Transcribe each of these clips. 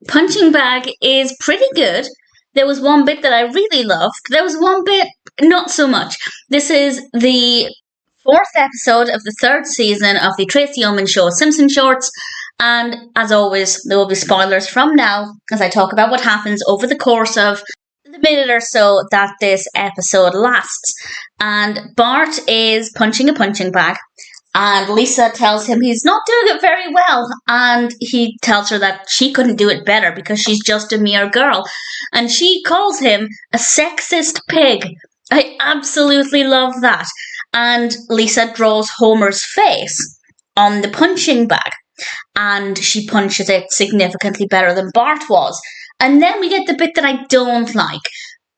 Punching Bag is pretty good. There was one bit that I really loved. There was one bit not so much. This is the fourth episode of the third season of the Tracey Ullman show, Simpson Shorts. And as always, there will be spoilers from now as I talk about what happens over the course of the minute or so that this episode lasts. And Bart is punching a punching bag. And Lisa tells him he's not doing it very well. And he tells her that she couldn't do it better because she's just a mere girl. And she calls him a sexist pig. I absolutely love that. And Lisa draws Homer's face on the punching bag. And she punches it significantly better than Bart was. And then we get the bit that I don't like.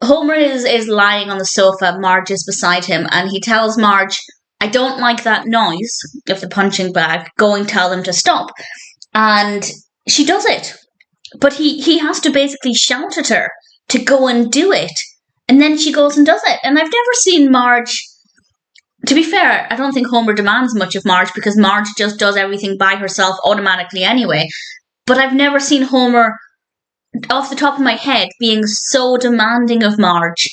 Homer is lying on the sofa. Marge is beside him. And he tells Marge, I don't like that noise of the punching bag. Go and tell them to stop. And she does it. But he has to basically shout at her to go and do it. And then she goes and does it. And I've never seen Marge... To be fair, I don't think Homer demands much of Marge because Marge just does everything by herself automatically anyway. But I've never seen Homer, off the top of my head, being so demanding of Marge.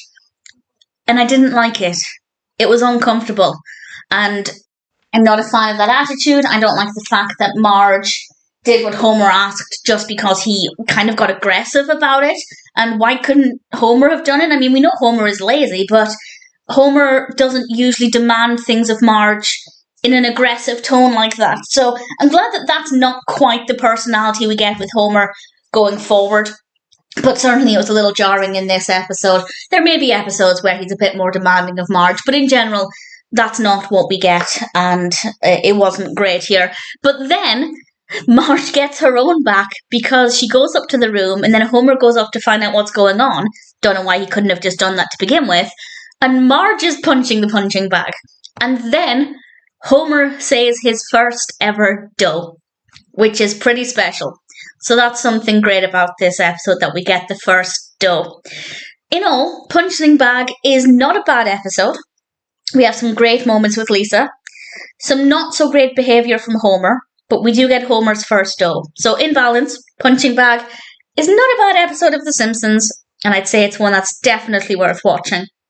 And I didn't like it. It was uncomfortable. And I'm not a fan of that attitude. I don't like the fact that Marge did what Homer asked just because he kind of got aggressive about it. And why couldn't Homer have done it? I mean, we know Homer is lazy, but Homer doesn't usually demand things of Marge in an aggressive tone like that. So I'm glad that that's not quite the personality we get with Homer going forward. But certainly it was a little jarring in this episode. There may be episodes where he's a bit more demanding of Marge, but in general, that's not what we get, and it wasn't great here. But then Marge gets her own back because she goes up to the room, and then Homer goes up to find out what's going on. Don't know why he couldn't have just done that to begin with. And Marge is punching the punching bag. And then Homer says his first ever dough, which is pretty special. So that's something great about this episode, that we get the first dough. In all, Punching Bag is not a bad episode. We have some great moments with Lisa, some not so great behaviour from Homer, but we do get Homer's first dough. So in balance, Punching Bag is not a bad episode of The Simpsons, and I'd say it's one that's definitely worth watching.